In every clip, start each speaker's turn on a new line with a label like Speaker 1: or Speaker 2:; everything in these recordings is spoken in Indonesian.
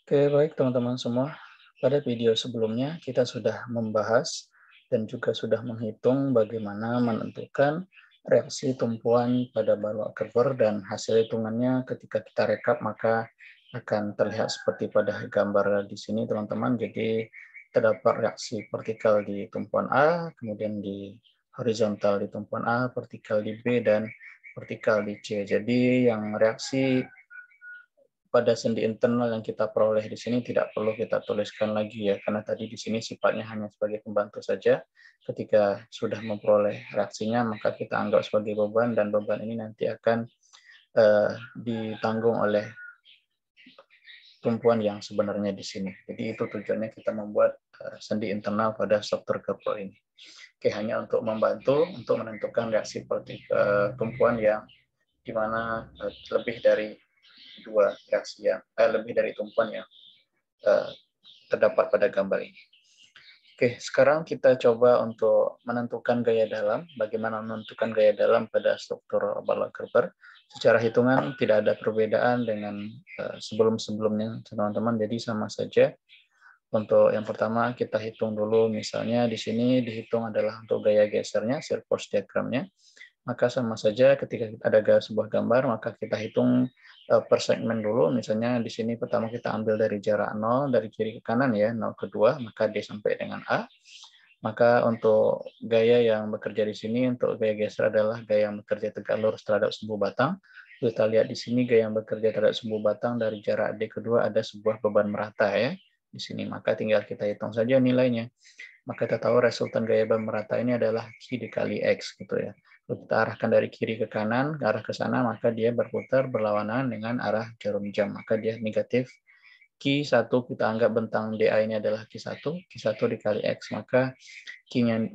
Speaker 1: Oke, baik teman-teman semua. Pada video sebelumnya kita sudah membahas dan juga sudah menghitung bagaimana menentukan reaksi tumpuan pada Balwa Kerber dan hasil hitungannya ketika kita rekap maka akan terlihat seperti pada gambar di sini teman-teman. Jadi terdapat reaksi vertikal di tumpuan A, kemudian di horizontal di tumpuan A, vertikal di B, dan vertikal di C. Jadi yang reaksi pada sendi internal yang kita peroleh di sini tidak perlu kita tuliskan lagi ya, karena tadi di sini sifatnya hanya sebagai pembantu saja. Ketika sudah memperoleh reaksinya, maka kita anggap sebagai beban, dan beban ini nanti akan ditanggung oleh tumpuan yang sebenarnya di sini. Jadi itu tujuannya kita membuat sendi internal pada struktur Kerber ini. Oke, hanya untuk membantu untuk menentukan reaksi tumpuan yang dimana lebih dari dua reaksi yang lebih dari tumpuan yang terdapat pada gambar ini. Oke, sekarang kita coba untuk menentukan gaya dalam. Bagaimana menentukan gaya dalam pada struktur Balwa Kerber? Secara hitungan tidak ada perbedaan dengan sebelum-sebelumnya, teman-teman. Jadi sama saja. Untuk yang pertama kita hitung dulu, misalnya di sini dihitung adalah untuk gaya gesernya, shear force diagramnya. Maka sama saja ketika ada sebuah gambar, maka kita hitung per segmen dulu. Misalnya di sini pertama kita ambil dari jarak 0, dari kiri ke kanan ya, 0 ke 2, maka D sampai dengan A. Maka untuk gaya yang bekerja di sini, untuk gaya geser adalah gaya yang bekerja tegak lurus terhadap sumbu batang. Kita lihat di sini gaya yang bekerja terhadap sumbu batang dari jarak D kedua ada sebuah beban merata ya di sini. Maka tinggal kita hitung saja nilainya. Maka kita tahu resultan gaya beban merata ini adalah Q dikali X gitu ya. Kalau kita arahkan dari kiri ke kanan, ke arah ke sana, maka dia berputar berlawanan dengan arah jarum jam. Maka dia negatif. Q1 kita anggap bentang DA ini adalah Q1 dikali X. Maka Q-nya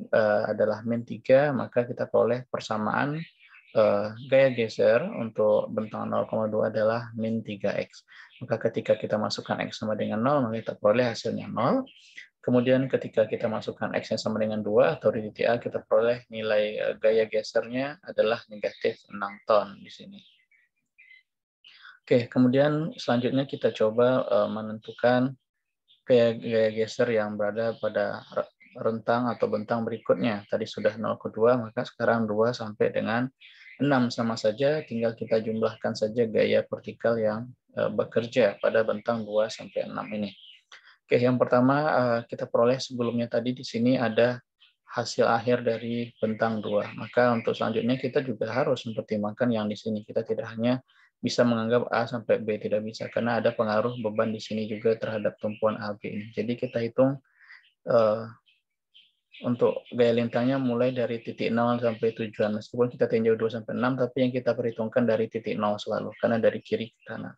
Speaker 1: adalah min 3, maka kita peroleh persamaan gaya geser untuk bentang 0,2 adalah min 3X. Maka ketika kita masukkan X sama dengan 0, maka kita peroleh hasilnya 0. Kemudian ketika kita masukkan X-nya sama dengan 2 atau di titik A, kita peroleh nilai gaya gesernya adalah negatif 6 ton di sini. Oke, kemudian selanjutnya kita coba menentukan gaya geser yang berada pada rentang atau bentang berikutnya. Tadi sudah 0 ke 2, maka sekarang 2 sampai dengan 6 sama saja, tinggal kita jumlahkan saja gaya vertikal yang bekerja pada bentang 2 sampai 6 ini. Oke, yang pertama kita peroleh sebelumnya tadi di sini ada hasil akhir dari bentang 2. Maka untuk selanjutnya kita juga harus mempertimbangkan yang di sini. Kita tidak hanya bisa menganggap A sampai B, tidak bisa, karena ada pengaruh beban di sini juga terhadap tumpuan AB ini. Jadi kita hitung untuk gaya lintangnya mulai dari titik 0 sampai tujuan. Meskipun kita tinjau 2 sampai 6, tapi yang kita perhitungkan dari titik 0 selalu, karena dari kiri ke kanan.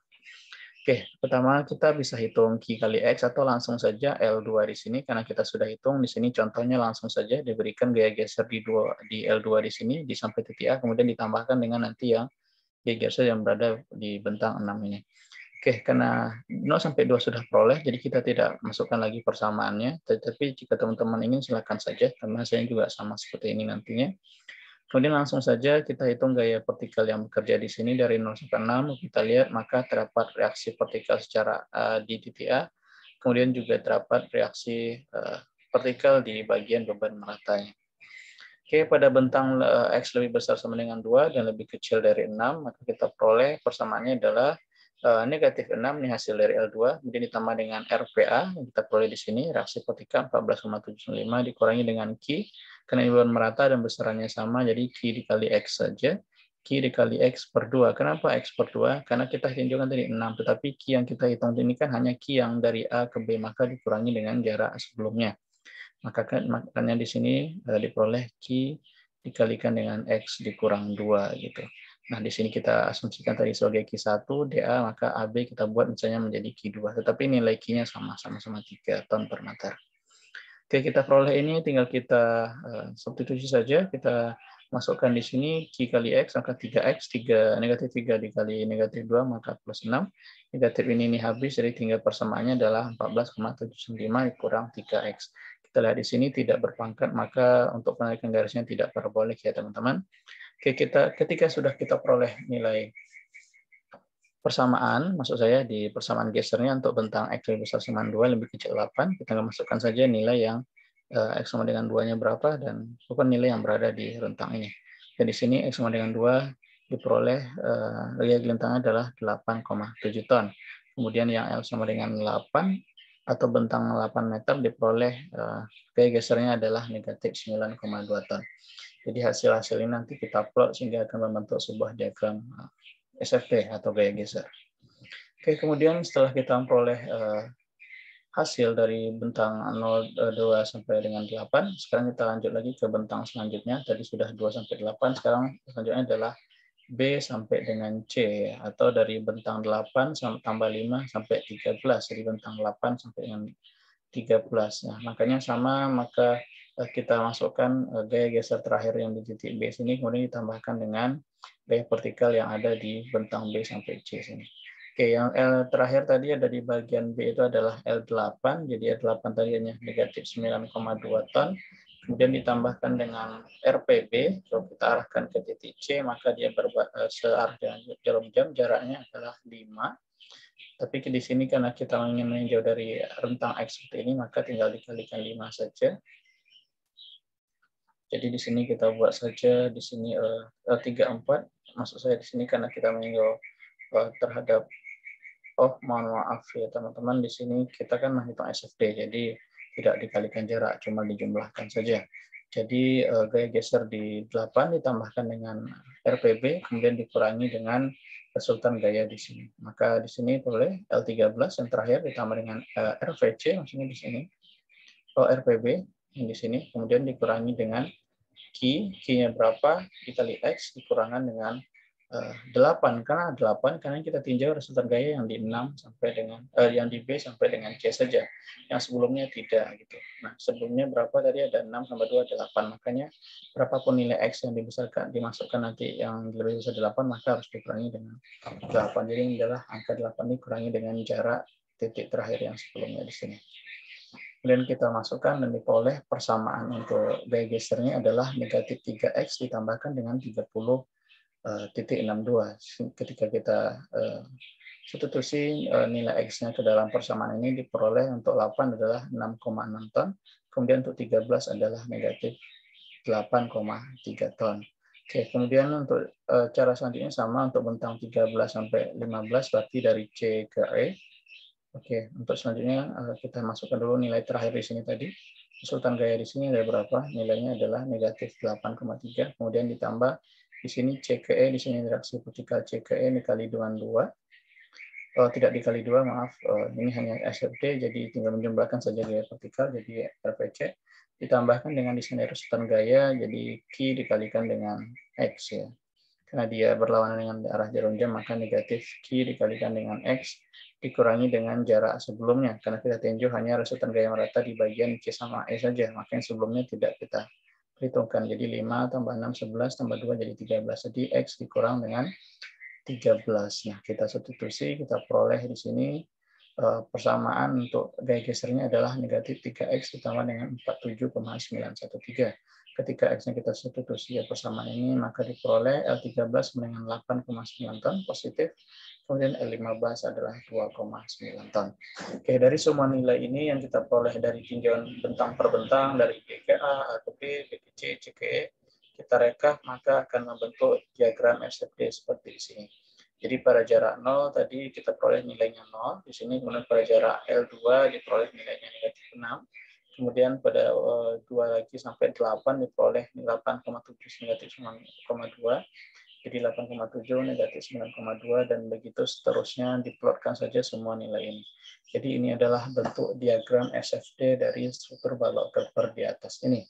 Speaker 1: Oke, pertama kita bisa hitung Q kali X atau langsung saja L2 di sini, karena kita sudah hitung di sini contohnya langsung saja diberikan gaya geser di L2 di sini di sampai titik A, kemudian ditambahkan dengan nanti yang gaya geser yang berada di bentang 6 ini. Oke, karena 0 sampai 2 sudah peroleh, jadi kita tidak masukkan lagi persamaannya, tetapi jika teman-teman ingin silakan saja, karena hasilnya juga sama seperti ini nantinya. Kemudian langsung saja kita hitung gaya vertikal yang bekerja di sini dari 0 sampai 6. Kita lihat maka terdapat reaksi vertikal secara di titik A. Kemudian juga terdapat reaksi vertikal di bagian beban meratanya. Oke, pada bentang X lebih besar sama dengan 2 dan lebih kecil dari 6, maka kita peroleh persamaannya adalah negatif 6, ini hasil dari L2, kemudian ditambah dengan RPA, yang kita peroleh di sini, reaksi vertikal 14,75 dikurangi dengan Q, karena ini beban merata dan besarannya sama, jadi Q dikali X saja, Q dikali X per 2. Kenapa X per 2? Karena kita tunjukkan tadi 6, tetapi Q yang kita hitung ini kan hanya Q yang dari A ke B, maka dikurangi dengan jarak sebelumnya. Makanya di sini diperoleh Q dikalikan dengan X dikurang 2 gitu. Nah, di sini kita asumsikan tadi sebagai Q1, DA, maka AB kita buat misalnya menjadi Q2. Tetapi nilai Q-nya sama-sama 3 ton per meter. Oke, kita peroleh ini tinggal kita substitusi saja. Kita masukkan di sini Q kali X, maka 3X, negatif 3 dikali negatif 2, maka plus 6. Negatif ini habis, jadi tinggal persamaannya adalah 14,75 kurang 3X. Kita lihat di sini tidak berpangkat, maka untuk penarikan garisnya tidak parabolik ya teman-teman. Oke, ketika sudah kita peroleh nilai persamaan, maksud saya di persamaan gesernya untuk bentang X lebih besar sama 2 lebih kecil 8, kita masukkan saja nilai yang X sama dengan 2-nya berapa, dan bukan nilai yang berada di rentang ini. Dan di sini X sama dengan 2 diperoleh gaya gelintangnya adalah 8,7 ton. Kemudian yang L sama dengan 8 atau bentang 8 meter diperoleh gaya gesernya adalah negatif 9,2 ton. Jadi hasil-hasil ini nanti kita plot sehingga akan membentuk sebuah diagram SFT atau gaya geser. Oke, kemudian setelah kita memperoleh hasil dari bentang 0, 2 sampai dengan 8, sekarang kita lanjut lagi ke bentang selanjutnya. Tadi sudah 2 sampai 8, sekarang selanjutnya adalah B sampai dengan C, atau dari bentang 8 tambah 5 sampai 13, jadi bentang 8 sampai dengan 13. Nah, makanya sama, maka kita masukkan gaya geser terakhir yang di titik B sini, kemudian ditambahkan dengan gaya vertikal yang ada di bentang B sampai C sini. Oke, yang L terakhir tadi ada di bagian B itu adalah L8, jadi L8 tadi hanya negatif 9,2 ton, kemudian ditambahkan dengan RPB, kalau kita arahkan ke titik C, maka dia searah dengan jarum jam, jaraknya adalah 5. Tapi di sini karena kita ingin meninjau dari rentang X seperti ini, maka tinggal dikalikan 5 saja. Jadi di sini kita buat saja di sini 34. Maksud saya di sini karena kita meninjau terhadap, mohon maaf ya teman-teman, di sini kita kan menghitung SFD, jadi tidak dikalikan jarak, cuma dijumlahkan saja. Jadi gaya geser di 8 ditambahkan dengan RPB, kemudian dikurangi dengan resultan gaya di sini. Maka di sini boleh L13 yang terakhir ditambah dengan RVC, maksudnya di sini RPB yang di sini, kemudian dikurangi dengan Q-nya berapa dikali X dikurangan dengan 8, karena kita tinjau resultan gaya yang di 6 sampai dengan yang di B sampai dengan C saja, yang sebelumnya tidak gitu. Nah, sebelumnya berapa tadi, ada 6 tambah 2 8, makanya berapapun nilai X yang dimasukkan nanti yang lebih besar 8, maka harus dikurangi dengan 8. Jadi ini adalah angka 8 dikurangi dengan jarak titik terakhir yang sebelumnya di sini. Kemudian kita masukkan dan diperoleh persamaan untuk gaya gesernya adalah negatif 3X ditambahkan dengan 30,62. Ketika kita substitusi nilai X-nya ke dalam persamaan ini, diperoleh untuk 8 adalah 6,6 ton, kemudian untuk 13 adalah negatif 8,3 ton. Oke, kemudian untuk cara selanjutnya sama untuk bentang 13 sampai 15, berarti dari C ke E. Oke, untuk selanjutnya kita masukkan dulu nilai terakhir di sini tadi. Resultan gaya di sini ada berapa? Nilainya adalah negatif 8,3. Kemudian ditambah di sini C ke E, di sini reaksi vertikal C ke E dikali dengan 2. Tidak dikali 2, maaf. Ini hanya SFT, jadi tinggal menjumlahkan saja gaya vertikal, jadi RPC. Ditambahkan dengan di sini resultan gaya, jadi Q dikalikan dengan X ya. Karena dia berlawanan dengan arah jarum jam, maka negatif Q dikalikan dengan X dikurangi dengan jarak sebelumnya. Karena kita tinjau hanya resultan gaya merata di bagian C sama E saja, maka yang sebelumnya tidak kita perhitungkan. Jadi 5 tambah 6, 11, tambah 2 jadi 13. Jadi X dikurang dengan 13. Nah, kita substitusi, kita peroleh di sini persamaan untuk gaya gesernya adalah negatif 3X ditambah dengan 47,913. Ketika X-nya kita substitusi persamaan ini, maka diperoleh L13 dengan 8,9 ton positif, kemudian L15 adalah 2,9 ton. Oke, dari semua nilai ini yang kita peroleh dari tinjauan bentang per bentang, dari B ke A, A ke B, B ke C, C ke E, kita rekap, maka akan membentuk diagram SFD seperti di sini. Jadi pada jarak 0 tadi kita peroleh nilainya 0. Di sini kemudian pada jarak L2 diperoleh nilainya negatif 6. Kemudian pada 2 lagi sampai 8 diperoleh 8,7 negatif 9,2. Jadi 8,7 negatif 9,2 dan begitu seterusnya, diplotkan saja semua nilai ini. Jadi ini adalah bentuk diagram SFD dari struktur balok Kepler di atas ini.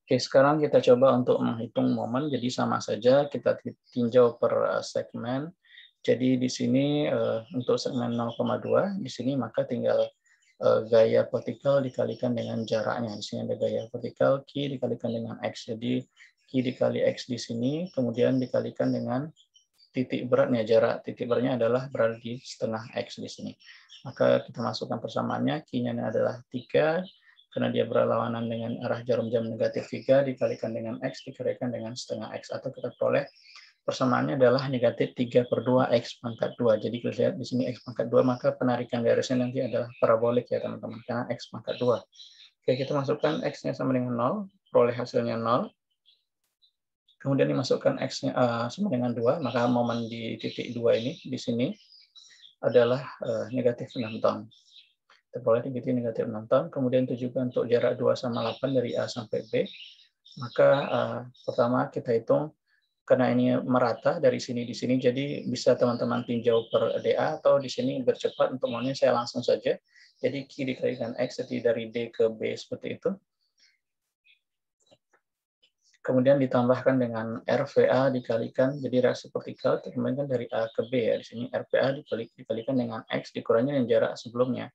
Speaker 1: Oke, sekarang kita coba untuk menghitung momen. Jadi sama saja kita tinjau per segmen. Jadi di sini untuk segmen 0,2 di sini maka tinggal gaya vertikal dikalikan dengan jaraknya. Di sini ada gaya vertikal Q dikalikan dengan X. Jadi Q dikali X di sini kemudian dikalikan dengan titik beratnya. Jarak titik beratnya adalah berada di setengah X di sini. Maka kita masukkan persamaannya. Q-nya adalah 3. Karena dia berlawanan dengan arah jarum jam negatif 3 dikalikan dengan X dikalikan dengan setengah X, atau kita peroleh Persamaannya adalah negatif 3/2 X pangkat 2. Jadi kita lihat di sini X pangkat 2, maka penarikan garisnya nanti adalah parabolik ya teman-teman, karena X pangkat 2. Oke, kita masukkan X-nya sama dengan 0, peroleh hasilnya 0. Kemudian dimasukkan X-nya sama dengan 2, maka momen di titik 2 ini, di sini, adalah negatif 6 ton. Kita peroleh titik negatif 6 ton. Kemudian itu juga untuk jarak 2 sama 8 dari A sampai B. Maka pertama kita hitung, karena ini merata dari sini di sini, jadi bisa teman-teman tinjau per DA atau di sini bercepat untuk maunya saya langsung saja. Jadi Q dikalikan X, jadi dari D ke B seperti itu. Kemudian ditambahkan dengan RVA dikalikan, jadi reaksi vertikal kemudian dari A ke B ya. Di sini RVA dikalikan dengan X dikurangi dengan jarak sebelumnya.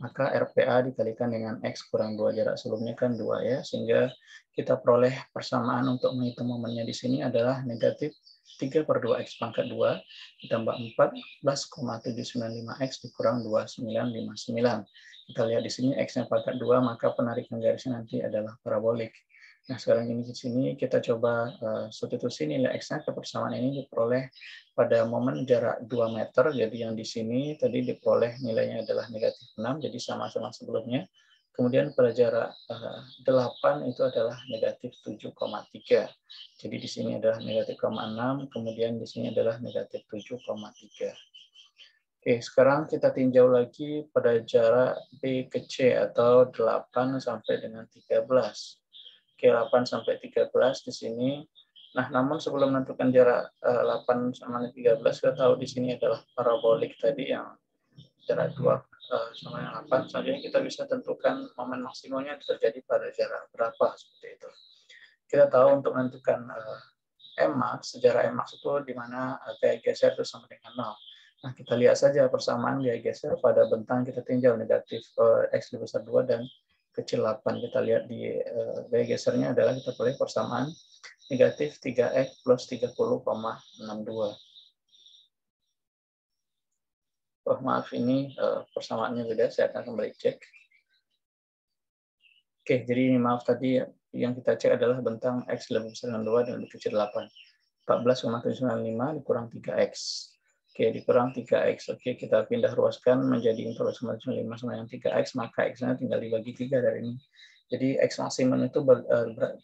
Speaker 1: Maka RPA dikalikan dengan X kurang 2, jarak sebelumnya kan 2 ya, sehingga kita peroleh persamaan untuk menghitung momennya di sini adalah negatif 3/2 X pangkat 2 ditambah 14,795 X dikurang 2959. Kita lihat di sini X-nya pangkat 2, maka penarikan garisnya nanti adalah parabolik. Nah, sekarang ini di sini kita coba substitusi nilai X-nya ke persamaan ini diperoleh pada momen jarak 2 meter, jadi yang di sini tadi diperoleh nilainya adalah negatif 6, jadi sama-sama sebelumnya. Kemudian pada jarak 8 itu adalah negatif 7,3. Jadi di sini adalah negatif 0,6, kemudian di sini adalah negatif 7,3. Oke, sekarang kita tinjau lagi pada jarak B ke C atau 8 sampai dengan 13. Oke, 8 sampai 13 di sini. Nah, namun sebelum menentukan jarak 8 sama 13, kita tahu di sini adalah parabolik tadi yang jarak 2 sama dengan 8. Selanjutnya kita bisa tentukan momen maksimumnya terjadi pada jarak berapa, seperti itu. Kita tahu untuk menentukan Mmax, sejarah Mmax itu di mana gaya geser itu sama dengan 0. Nah, kita lihat saja persamaan gaya geser pada bentang kita tinjau negatif X lebih besar 2 dan kecil 8. Kita lihat di gaya gesernya adalah kita peroleh persamaan negatif 3X plus 30,62. Oh, maaf, ini persamaannya beda, saya akan kembali cek. Oke, jadi ini maaf tadi yang kita cek adalah bentang X lebih besar dengan 2 dan lebih kecil 8. 14,795 dikurang 3X. Oke, dikurang 3X. Oke, kita pindah ruaskan menjadi 14,795 sama dengan 3X, maka X-nya tinggal dibagi 3 dari ini. Jadi X maksimum itu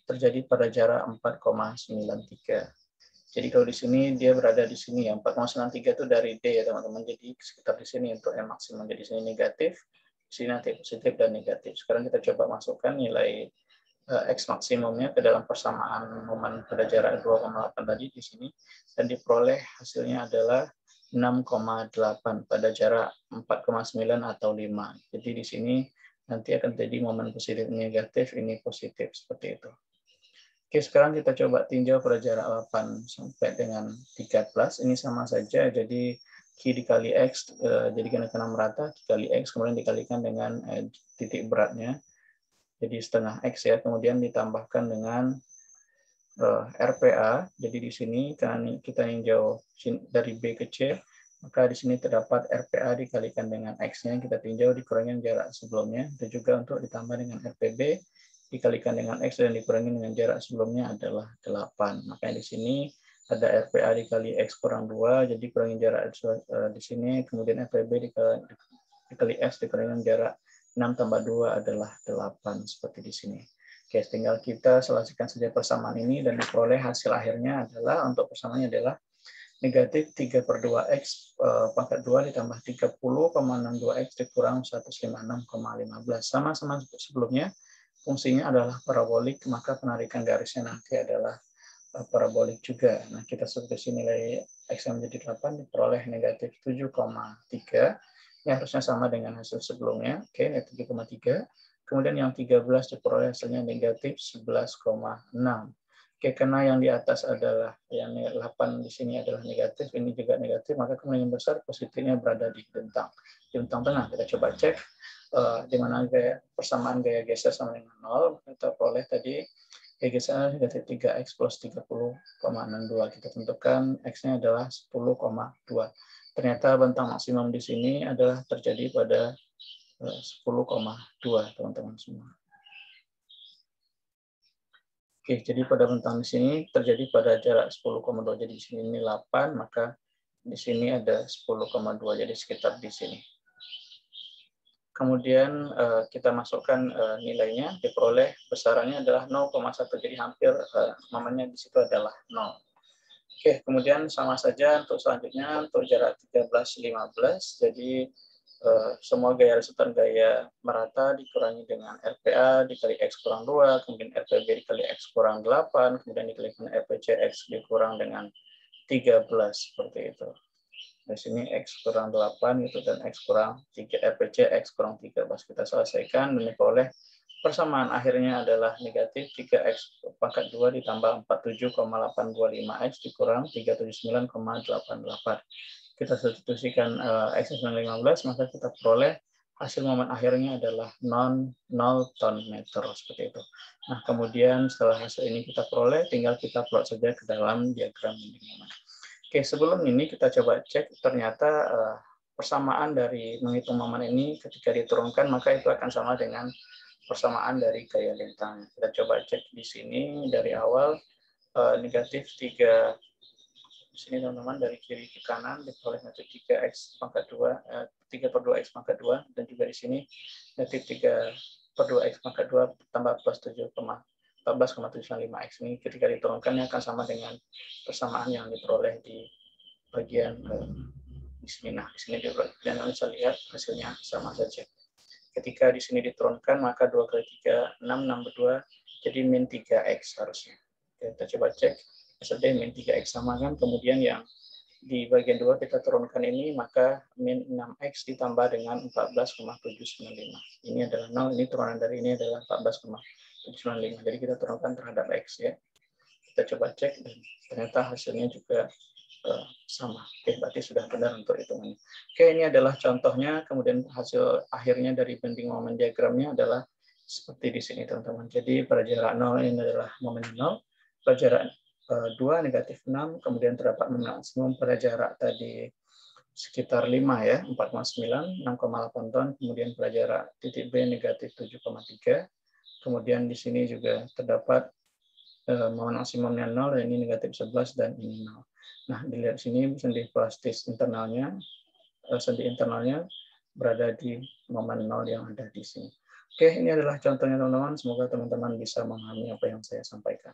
Speaker 1: terjadi pada jarak 4,93. Jadi kalau di sini dia berada di sini ya, 4,93 itu dari D ya teman-teman. Jadi sekitar di sini untuk M maksimum. Jadi di sini negatif, di sini nanti positif dan negatif. Sekarang kita coba masukkan nilai X maksimumnya ke dalam persamaan momen pada jarak 2,8 tadi di sini, dan diperoleh hasilnya adalah 6,8 pada jarak 4,9 atau 5. Jadi di sini nanti akan terjadi momen positif negatif, ini positif seperti itu. Oke, sekarang kita coba tinjau pada jarak 8 sampai dengan 13. Ini sama saja, jadi Q dikali X, jadi karena merata, dikali X, kemudian dikalikan dengan titik beratnya, jadi setengah X ya, kemudian ditambahkan dengan RPA, jadi di sini karena kita tinjau dari B ke C, maka di sini terdapat RPA dikalikan dengan X-nya, kita tinjau dikurangi jarak sebelumnya, itu juga untuk ditambah dengan RPB, dikalikan dengan X dan dikurangi dengan jarak sebelumnya adalah 8. Makanya di sini ada RPA dikali X kurang 2, jadi kurangi jarak di sini, kemudian RPB dikali X dikurangi dengan jarak 6 tambah 2 adalah 8, seperti di sini. Oke, tinggal kita selesaikan saja persamaan ini dan diperoleh hasil akhirnya adalah, untuk persamaannya adalah negatif 3/2X pangkat 2 ditambah 30,62X dikurang 156,15. Sama-sama sebelumnya, fungsinya adalah parabolik, maka penarikan garisnya nanti adalah parabolik juga. Nah, kita substitusi nilai X yang menjadi 8 diperoleh negatif 7,3. Yang harusnya sama dengan hasil sebelumnya. Oke, negatif 7,3. Kemudian yang 13 diperoleh hasilnya negatif 11,6. Oke, karena yang di atas adalah, yang 8 di sini adalah negatif, ini juga negatif, maka kemungkinan besar positifnya berada di bentang tengah. Kita coba cek di mana persamaan gaya geser sama dengan 0, kita peroleh tadi gaya geser negatif 3X plus 30,62. Kita tentukan X-nya adalah 10,2. Ternyata bentang maksimum di sini adalah terjadi pada 10,2, teman-teman semua. Oke, jadi pada bentang di sini terjadi pada jarak 10,2. Jadi di sini ini 8, maka di sini ada 10,2, jadi sekitar di sini. Kemudian kita masukkan nilainya, diperoleh besarannya adalah 0,1, jadi hampir momennya di situ adalah 0. Oke, kemudian sama saja untuk selanjutnya untuk jarak 13-15, jadi semua gaya resistor gaya merata dikurangi dengan RPA dikali X kurang 2, kemudian RPB dikali X kurang 8, kemudian dikalikan RPCX dikurang dengan 13, seperti itu. Di sini X kurang 8 gitu, dan X kurang 3, RPC X kurang 13. Kita selesaikan dan diperoleh persamaan akhirnya adalah negatif 3X pangkat 2 ditambah 47,825X dikurang 379,88. Kita substitusikan X-15, maka kita peroleh hasil momen akhirnya adalah 0 Newton meter, seperti itu. Nah, kemudian setelah hasil ini kita peroleh, tinggal kita plot saja ke dalam diagram bending momen. Oke, sebelum ini kita coba cek, ternyata persamaan dari menghitung momen ini ketika diturunkan, maka itu akan sama dengan persamaan dari gaya lintang. Kita coba cek di sini dari awal, negatif 3, di sini teman-teman dari kiri ke kanan diperoleh negatif 3x pangkat 2, 3 per 2x pangkat 2, dan juga di sini negatif 3 per 2x pangkat 2 tambah plus 14,75x. Ini ketika diturunkannya akan sama dengan persamaan yang diperoleh di bagian di sini. Nah, di sini kalian bisa lihat hasilnya sama saja. Ketika di sini diturunkan, maka 2 kali 3, 6, 6 jadi min 3x harusnya. Kita coba cek. Hasilnya min 3x sama kan, kemudian yang di bagian 2 kita turunkan ini, maka min 6x ditambah dengan 14,795. Ini adalah 0, ini turunan dari ini adalah 14,795. Jadi kita turunkan terhadap x ya. Kita coba cek dan ternyata hasilnya juga sama. Oke, berarti sudah benar untuk hitungannya. Oke, ini adalah contohnya. Kemudian hasil akhirnya dari bending momen diagramnya adalah seperti di sini, teman-teman. Jadi pada jarak 0 ini adalah momen 0, pada jarak 2 negatif 6, kemudian terdapat maksimum pada jarak tadi sekitar 5 ya, 4,9, 6,8 ton, kemudian pada jarak titik B negatif 7,3, kemudian di sini juga terdapat momen maksimumnya 0, dan ini negatif 11, dan ini 0. Nah, dilihat sini sendi plastis internalnya, sendi internalnya berada di momen 0 yang ada di sini. Oke, ini adalah contohnya teman-teman. Semoga teman-teman bisa memahami apa yang saya sampaikan.